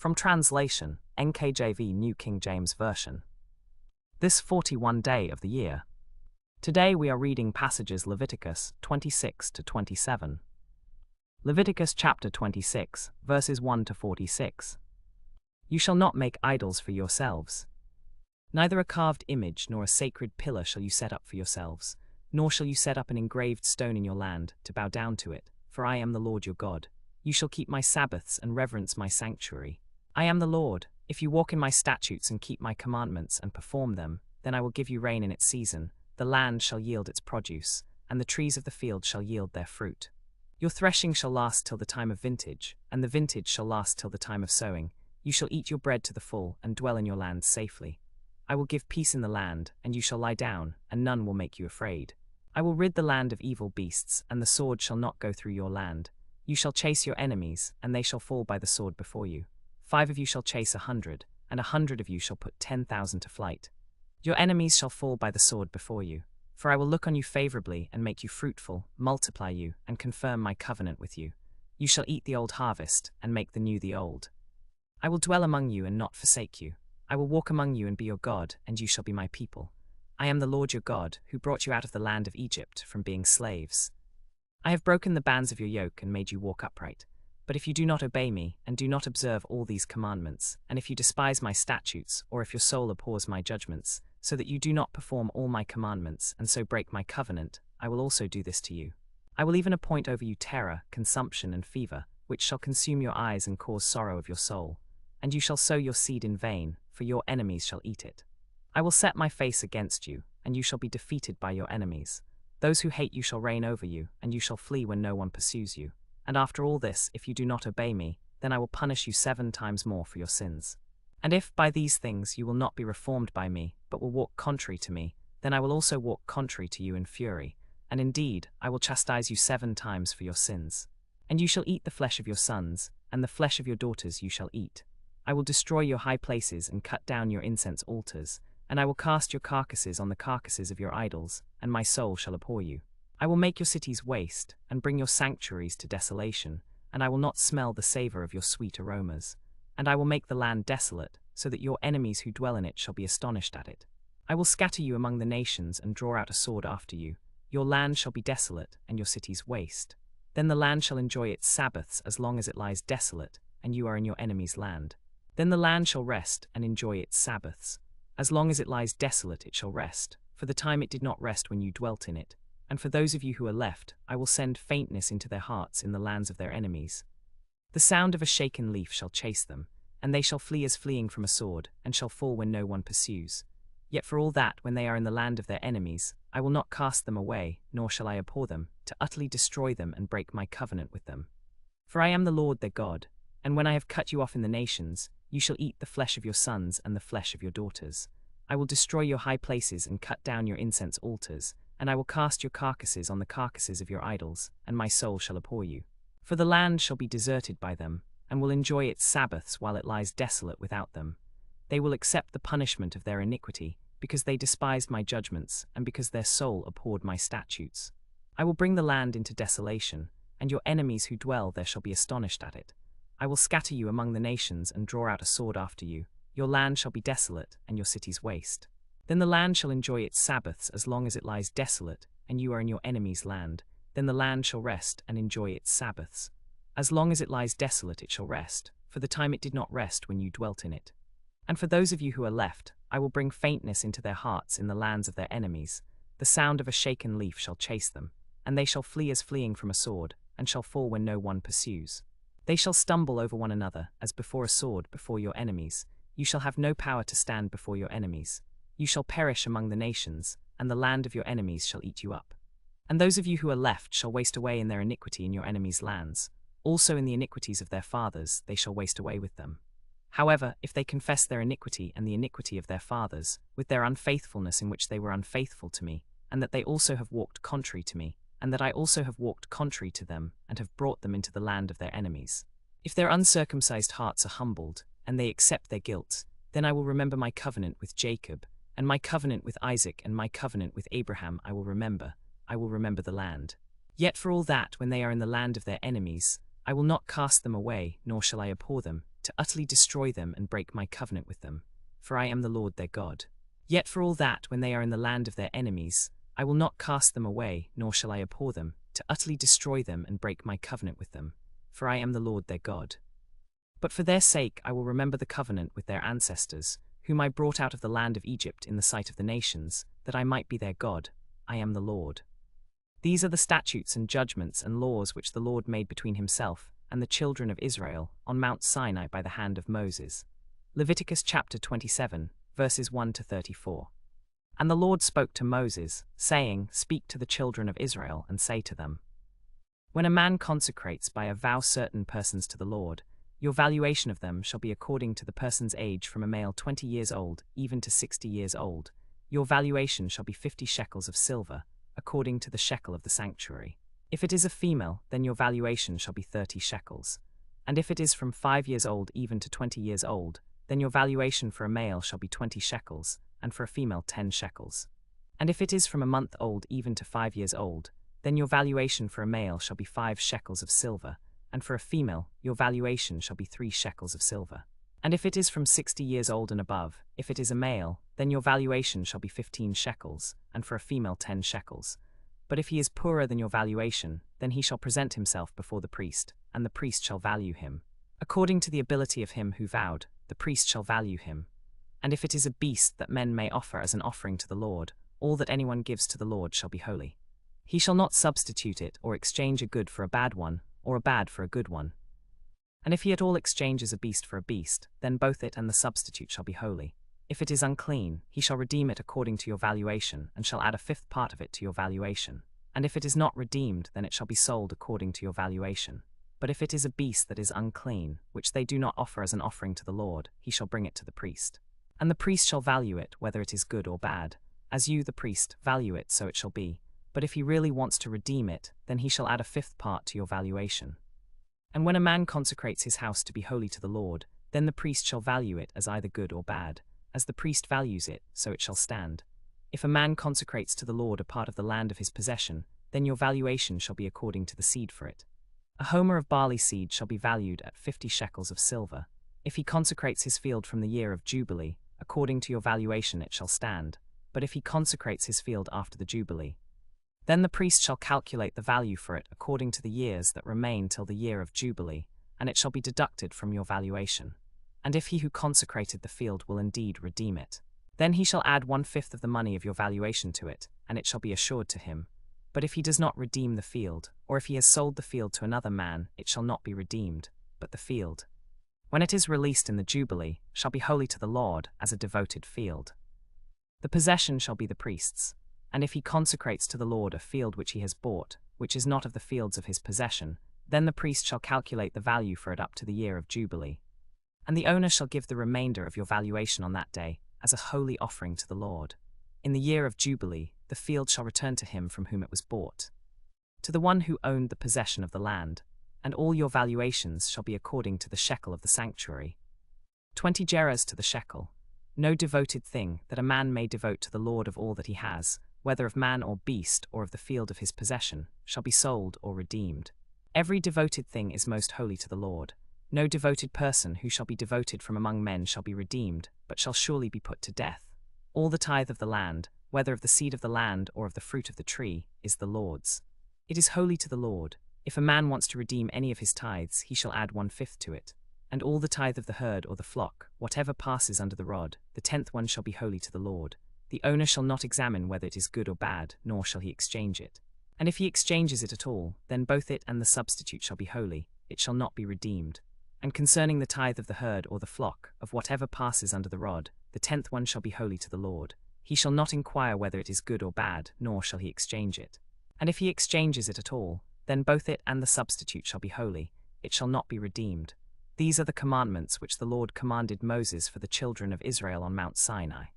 From translation, NKJV New King James Version. This 41 day of the year. Today we are reading passages Leviticus 26 to 27. Leviticus chapter 26, verses 1 to 46. You shall not make idols for yourselves. Neither a carved image nor a sacred pillar shall you set up for yourselves, nor shall you set up an engraved stone in your land to bow down to it, for I am the Lord your God. You shall keep my Sabbaths and reverence my sanctuary. I am the Lord. If you walk in my statutes and keep my commandments and perform them, then I will give you rain in its season, the land shall yield its produce, and the trees of the field shall yield their fruit. Your threshing shall last till the time of vintage, and the vintage shall last till the time of sowing. You shall eat your bread to the full, and dwell in your land safely. I will give peace in the land, and you shall lie down, and none will make you afraid. I will rid the land of evil beasts, and the sword shall not go through your land. You shall chase your enemies, and they shall fall by the sword before you. 5 of you shall chase 100, and 100 of you shall put 10,000 to flight. Your enemies shall fall by the sword before you. For I will look on you favorably, and make you fruitful, multiply you, and confirm my covenant with you. You shall eat the old harvest, and make the new the old. I will dwell among you and not forsake you. I will walk among you and be your God, and you shall be my people. I am the Lord your God, who brought you out of the land of Egypt from being slaves. I have broken the bands of your yoke and made you walk upright. But if you do not obey me, and do not observe all these commandments, and if you despise my statutes, or if your soul abhors my judgments, so that you do not perform all my commandments, and so break my covenant, I will also do this to you. I will even appoint over you terror, consumption, and fever, which shall consume your eyes and cause sorrow of your soul. And you shall sow your seed in vain, for your enemies shall eat it. I will set my face against you, and you shall be defeated by your enemies. Those who hate you shall reign over you, and you shall flee when no one pursues you. And after all this, if you do not obey me, then I will punish you 7 times more for your sins. And if by these things you will not be reformed by me, but will walk contrary to me, then I will also walk contrary to you in fury. And indeed, I will chastise you 7 times for your sins. And you shall eat the flesh of your sons, and the flesh of your daughters you shall eat. I will destroy your high places and cut down your incense altars, and I will cast your carcasses on the carcasses of your idols, and my soul shall abhor you. I will make your cities waste, and bring your sanctuaries to desolation, and I will not smell the savor of your sweet aromas. And I will make the land desolate, so that your enemies who dwell in it shall be astonished at it. I will scatter you among the nations and draw out a sword after you. Your land shall be desolate, and your cities waste. Then the land shall enjoy its Sabbaths as long as it lies desolate, and you are in your enemy's land. Then the land shall rest and enjoy its Sabbaths. As long as it lies desolate it shall rest, for the time it did not rest when you dwelt in it. And for those of you who are left, I will send faintness into their hearts in the lands of their enemies. The sound of a shaken leaf shall chase them, and they shall flee as fleeing from a sword, and shall fall when no one pursues. Yet for all that, when they are in the land of their enemies, I will not cast them away, nor shall I abhor them, to utterly destroy them and break my covenant with them. For I am the Lord their God, and when I have cut you off in the nations, you shall eat the flesh of your sons and the flesh of your daughters. I will destroy your high places and cut down your incense altars, and I will cast your carcasses on the carcasses of your idols, and my soul shall abhor you. For the land shall be deserted by them, and will enjoy its Sabbaths while it lies desolate without them. They will accept the punishment of their iniquity, because they despised my judgments, and because their soul abhorred my statutes. I will bring the land into desolation, and your enemies who dwell there shall be astonished at it. I will scatter you among the nations and draw out a sword after you. Your land shall be desolate, and your cities waste. Then the land shall enjoy its Sabbaths as long as it lies desolate, and you are in your enemy's land. Then the land shall rest and enjoy its Sabbaths. As long as it lies desolate it shall rest, for the time it did not rest when you dwelt in it. And for those of you who are left, I will bring faintness into their hearts in the lands of their enemies. The sound of a shaken leaf shall chase them, and they shall flee as fleeing from a sword, and shall fall when no one pursues. They shall stumble over one another, as before a sword before your enemies. You shall have no power to stand before your enemies. You shall perish among the nations, and the land of your enemies shall eat you up. And those of you who are left shall waste away in their iniquity in your enemies' lands. Also in the iniquities of their fathers they shall waste away with them. However, if they confess their iniquity and the iniquity of their fathers, with their unfaithfulness in which they were unfaithful to me, and that they also have walked contrary to me, and that I also have walked contrary to them, and have brought them into the land of their enemies. If their uncircumcised hearts are humbled, and they accept their guilt, then I will remember my covenant with Jacob, and my covenant with Isaac, and my covenant with Abraham I will remember the land. Yet for all that, when they are in the land of their enemies, I will not cast them away, nor shall I abhor them, to utterly destroy them and break my covenant with them, for I am the Lord their God. Yet for all that, when they are in the land of their enemies, I will not cast them away, nor shall I abhor them, to utterly destroy them and break my covenant with them, for I am the Lord their God. But for their sake I will remember the covenant with their ancestors, whom I brought out of the land of Egypt in the sight of the nations, that I might be their God. I am the Lord. These are the statutes and judgments and laws which the Lord made between himself and the children of Israel on Mount Sinai by the hand of Moses. Leviticus chapter 27, verses 1 to 34. And the Lord spoke to Moses, saying, Speak to the children of Israel, and say to them, When a man consecrates by a vow certain persons to the Lord, your valuation of them shall be according to the person's age, from a male 20 years old even to 60 years old. Your valuation shall be 50 shekels of silver, according to the shekel of the sanctuary. If it is a female, then your valuation shall be 30 shekels. And if it is from 5 years old even to 20 years old, then your valuation for a male shall be 20 shekels, and for a female 10 shekels. And if it is from a month old even to 5 years old, then your valuation for a male shall be 5 shekels of silver, and for a female your valuation shall be 3 shekels of silver. And if it is from 60 years old and above, if it is a male, then your valuation shall be 15 shekels, and for a female 10 shekels. But if he is poorer than your valuation, then he shall present himself before the priest, and the priest shall value him. According to the ability of him who vowed, the priest shall value him. And if it is a beast that men may offer as an offering to the Lord, all that anyone gives to the Lord shall be holy. He shall not substitute it or exchange a good for a bad one, or a bad for a good one. And if he at all exchanges a beast for a beast, then both it and the substitute shall be holy. If it is unclean, he shall redeem it according to your valuation, and shall add a 5th part of it to your valuation. And if it is not redeemed, then it shall be sold according to your valuation. But if it is a beast that is unclean, which they do not offer as an offering to the Lord, he shall bring it to the priest. And the priest shall value it, whether it is good or bad. As you, the priest, value it, so it shall be. But if he really wants to redeem it, then he shall add a 5th part to your valuation. And when a man consecrates his house to be holy to the Lord, then the priest shall value it as either good or bad. As the priest values it, so it shall stand. If a man consecrates to the Lord a part of the land of his possession, then your valuation shall be according to the seed for it. A homer of barley seed shall be valued at 50 shekels of silver. If he consecrates his field from the year of Jubilee, according to your valuation it shall stand. But if he consecrates his field after the Jubilee, then the priest shall calculate the value for it according to the years that remain till the year of Jubilee, and it shall be deducted from your valuation. And if he who consecrated the field will indeed redeem it, then he shall add 1/5 of the money of your valuation to it, and it shall be assured to him. But if he does not redeem the field, or if he has sold the field to another man, it shall not be redeemed, but the field, when it is released in the Jubilee, shall be holy to the Lord as a devoted field. The possession shall be the priest's. And if he consecrates to the Lord a field which he has bought, which is not of the fields of his possession, then the priest shall calculate the value for it up to the year of Jubilee. And the owner shall give the remainder of your valuation on that day, as a holy offering to the Lord. In the year of Jubilee, the field shall return to him from whom it was bought, to the one who owned the possession of the land, and all your valuations shall be according to the shekel of the sanctuary. 20 gerahs to the shekel. No devoted thing that a man may devote to the Lord of all that he has, whether of man or beast or of the field of his possession, shall be sold or redeemed. Every devoted thing is most holy to the Lord. No devoted person who shall be devoted from among men shall be redeemed, but shall surely be put to death. All the tithe of the land, whether of the seed of the land or of the fruit of the tree, is the Lord's. It is holy to the Lord. If a man wants to redeem any of his tithes, he shall add 1/5 to it. And all the tithe of the herd or the flock, whatever passes under the rod, the 10th one shall be holy to the Lord. The owner shall not examine whether it is good or bad, nor shall he exchange it. And if he exchanges it at all, then both it and the substitute shall be holy, it shall not be redeemed. And concerning the tithe of the herd or the flock, of whatever passes under the rod, the 10th one shall be holy to the Lord. He shall not inquire whether it is good or bad, nor shall he exchange it. And if he exchanges it at all, then both it and the substitute shall be holy, it shall not be redeemed. These are the commandments which the Lord commanded Moses for the children of Israel on Mount Sinai.